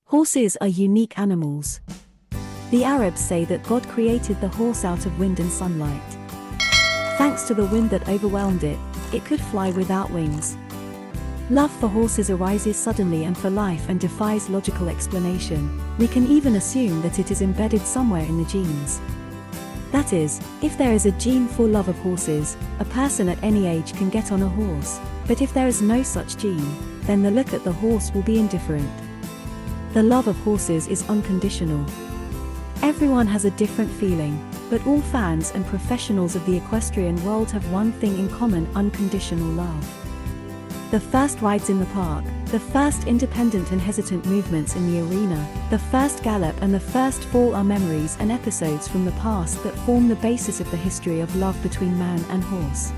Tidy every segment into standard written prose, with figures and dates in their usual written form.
Horses are unique animals. The Arabs say that God created the horse out of wind and sunlight. Thanks to the wind that overwhelmed it, it could fly without wings. Love for horses arises suddenly and for life and defies logical explanation. We can even assume that it is embedded somewhere in the genes. That is, if there is a gene for love of horses, a person at any age can get on a horse, but if there is no such gene, then the look at the horse will be indifferent. The love of horses is unconditional. Everyone has a different feeling, but all fans and professionals of the equestrian world have one thing in common: unconditional love. The first rides in the park, the first independent and hesitant movements in the arena, the first gallop and the first fall are memories and episodes from the past that form the basis of the history of love between man and horse.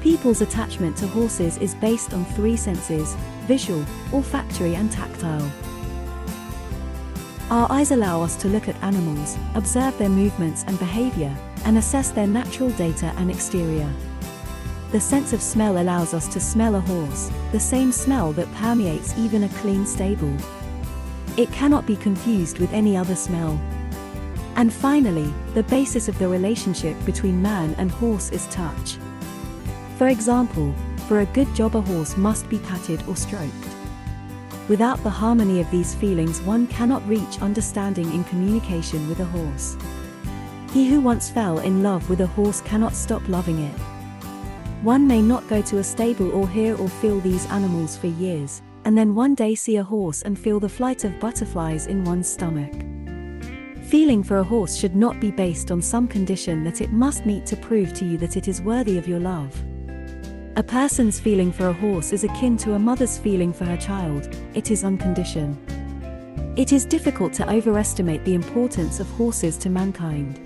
People's attachment to horses is based on three senses: visual, olfactory and tactile. Our eyes allow us to look at animals, observe their movements and behavior, and assess their natural data and exterior. The sense of smell allows us to smell a horse, the same smell that permeates even a clean stable. It cannot be confused with any other smell. And finally, the basis of the relationship between man and horse is touch. For example, for a good job a horse must be patted or stroked. Without the harmony of these feelings, one cannot reach understanding in communication with a horse. He who once fell in love with a horse cannot stop loving it. One may not go to a stable or hear or feel these animals for years, and then one day see a horse and feel the flight of butterflies in one's stomach. Feeling for a horse should not be based on some condition that it must meet to prove to you that it is worthy of your love. A person's feeling for a horse is akin to a mother's feeling for her child. It is unconditioned. It is difficult to overestimate the importance of horses to mankind.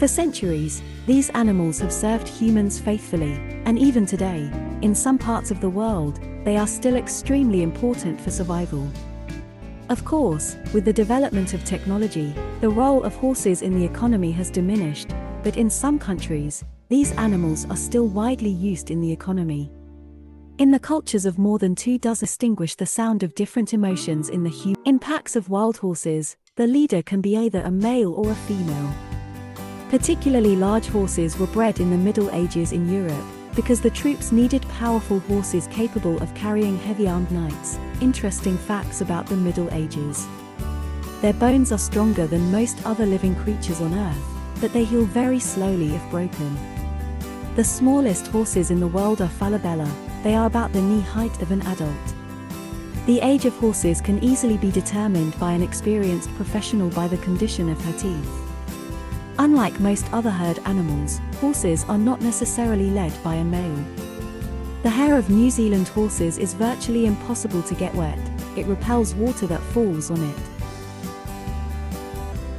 For centuries, these animals have served humans faithfully, and even today, in some parts of the world, they are still extremely important for survival. Of course, with the development of technology, the role of horses in the economy has diminished, but in some countries, these animals are still widely used in the economy. In the cultures of more than 24, distinguish the sound of different emotions in the human. In packs of wild horses, the leader can be either a male or a female. Particularly large horses were bred in the Middle Ages in Europe, because the troops needed powerful horses capable of carrying heavy armed knights. Interesting facts about the Middle Ages. Their bones are stronger than most other living creatures on Earth, but they heal very slowly if broken. The smallest horses in the world are falabella. They are about the knee height of an adult. The age of horses can easily be determined by an experienced professional by the condition of her teeth. Unlike most other herd animals, horses are not necessarily led by a male. The hair of New Zealand horses is virtually impossible to get wet. It repels water that falls on it.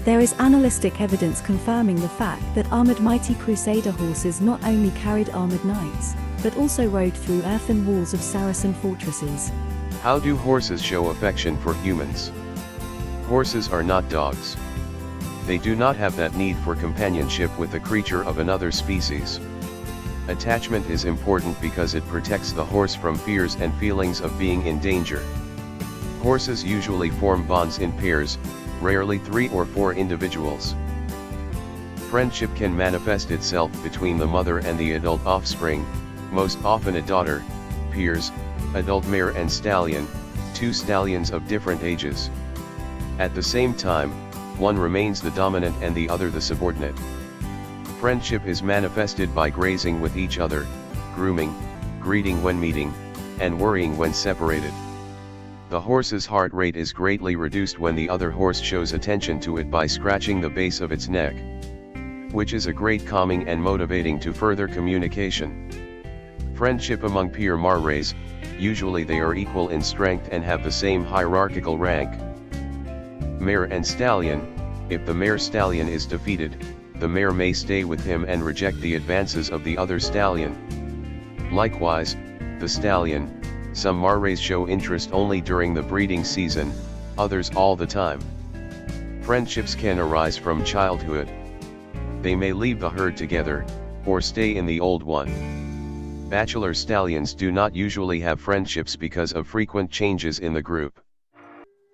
There is annalistic evidence confirming the fact that armored mighty crusader horses not only carried armored knights, but also rode through earthen walls of Saracen fortresses. How do horses show affection for humans? Horses are not dogs. They do not have that need for companionship with a creature of another species. Attachment is important because it protects the horse from fears and feelings of being in danger. Horses usually form bonds in pairs, rarely 3 or 4 individuals. Friendship can manifest itself between the mother and the adult offspring, most often a daughter, peers, adult mare and stallion, 2 stallions of different ages. At the same time, one remains the dominant and the other the subordinate. Friendship is manifested by grazing with each other, grooming, greeting when meeting, and worrying when separated. The horse's heart rate is greatly reduced when the other horse shows attention to it by scratching the base of its neck, which is a great calming and motivating to further communication. Friendship among peer mares, usually they are equal in strength and have the same hierarchical rank. Mare and stallion, if the mare stallion is defeated, the mare may stay with him and reject the advances of the other stallion. Likewise, the stallion, some mares show interest only during the breeding season, others all the time. Friendships can arise from childhood. They may leave the herd together, or stay in the old one. Bachelor stallions do not usually have friendships because of frequent changes in the group.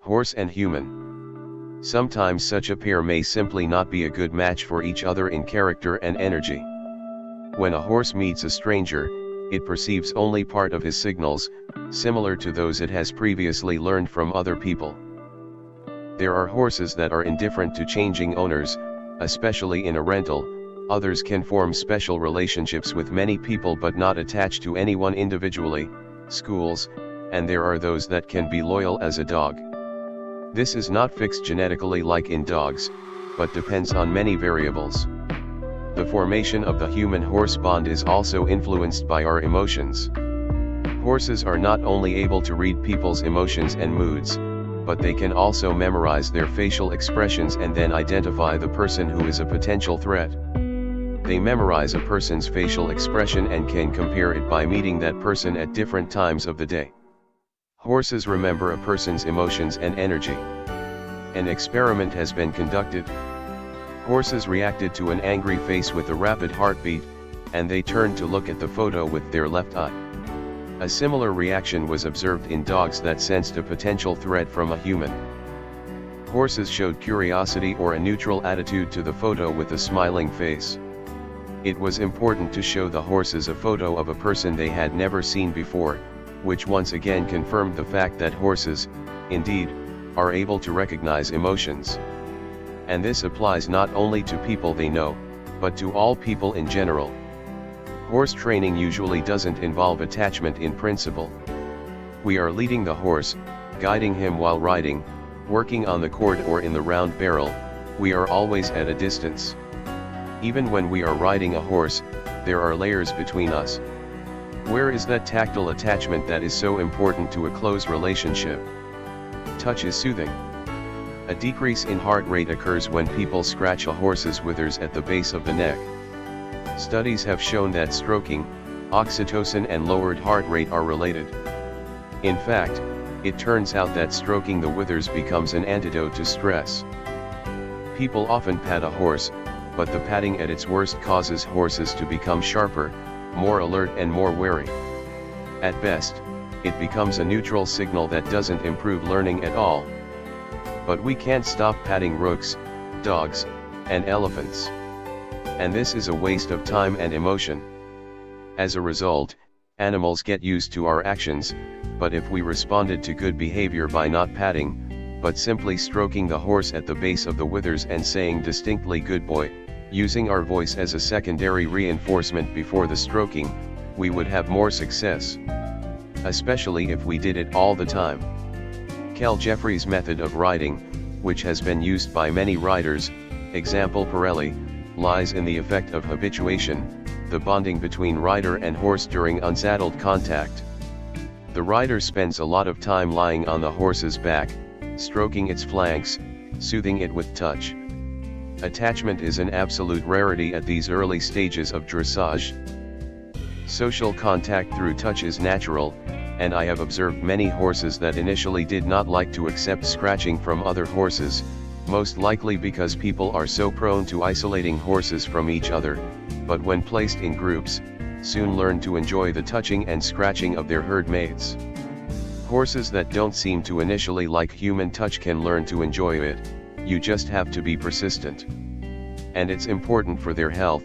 Horse and human. Sometimes such a pair may simply not be a good match for each other in character and energy. When a horse meets a stranger, it perceives only part of his signals, similar to those it has previously learned from other people. There are horses that are indifferent to changing owners, especially in a rental. Others can form special relationships with many people but not attached to anyone individually, schools, and there are those that can be loyal as a dog. This is not fixed genetically like in dogs, but depends on many variables. The formation of the human-horse bond is also influenced by our emotions. Horses are not only able to read people's emotions and moods, but they can also memorize their facial expressions and then identify the person who is a potential threat. They memorize a person's facial expression and can compare it by meeting that person at different times of the day. Horses remember a person's emotions and energy. An experiment has been conducted. Horses reacted to an angry face with a rapid heartbeat, and they turned to look at the photo with their left eye. A similar reaction was observed in dogs that sensed a potential threat from a human. Horses showed curiosity or a neutral attitude to the photo with a smiling face. It was important to show the horses a photo of a person they had never seen before, which once again confirmed the fact that horses, indeed, are able to recognize emotions. And this applies not only to people they know, but to all people in general. Horse training usually doesn't involve attachment in principle. We are leading the horse, guiding him while riding, working on the cord or in the round barrel. We are always at a distance. Even when we are riding a horse, there are layers between us. Where is that tactile attachment that is so important to a close relationship? Touch is soothing. A decrease in heart rate occurs when people scratch a horse's withers at the base of the neck. Studies have shown that stroking, oxytocin and lowered heart rate are related. In fact, it turns out that stroking the withers becomes an antidote to stress. People often pat a horse, but the patting at its worst causes horses to become sharper, more alert and more wary. At best, it becomes a neutral signal that doesn't improve learning at all. But we can't stop patting rooks, dogs, and elephants. And this is a waste of time and emotion. As a result, animals get used to our actions, but if we responded to good behavior by not patting, but simply stroking the horse at the base of the withers and saying distinctly "good boy," using our voice as a secondary reinforcement before the stroking, we would have more success. Especially if we did it all the time. Cal Jeffrey's method of riding, which has been used by many riders, example Pirelli, lies in the effect of habituation, the bonding between rider and horse during unsaddled contact. The rider spends a lot of time lying on the horse's back, stroking its flanks, soothing it with touch. Attachment is an absolute rarity at these early stages of dressage. Social contact through touch is natural, and I have observed many horses that initially did not like to accept scratching from other horses, most likely because people are so prone to isolating horses from each other, but when placed in groups, soon learn to enjoy the touching and scratching of their herd mates. Horses that don't seem to initially like human touch can learn to enjoy it. You just have to be persistent. And it's important for their health.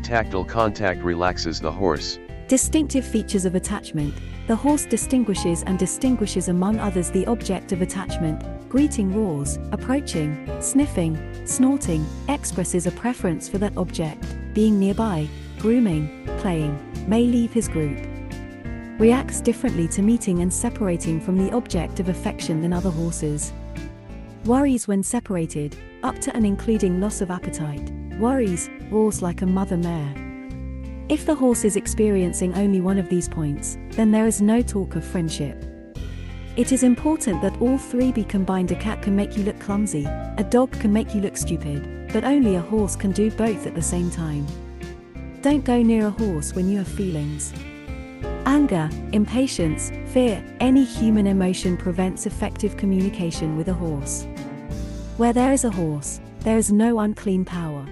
Tactile contact relaxes the horse. Distinctive features of attachment. The horse distinguishes among others the object of attachment. Greeting roars, approaching, sniffing, snorting, expresses a preference for that object, being nearby, grooming, playing, may leave his group. Reacts differently to meeting and separating from the object of affection than other horses. Worries when separated, up to and including loss of appetite. Worries, roars like a mother mare. If the horse is experiencing only one of these points, then there is no talk of friendship. It is important that all three be combined. A cat can make you look clumsy, a dog can make you look stupid, but only a horse can do both at the same time. Don't go near a horse when you have feelings. Anger, impatience, fear, any human emotion prevents effective communication with a horse. Where there is a horse, there is no unclean power.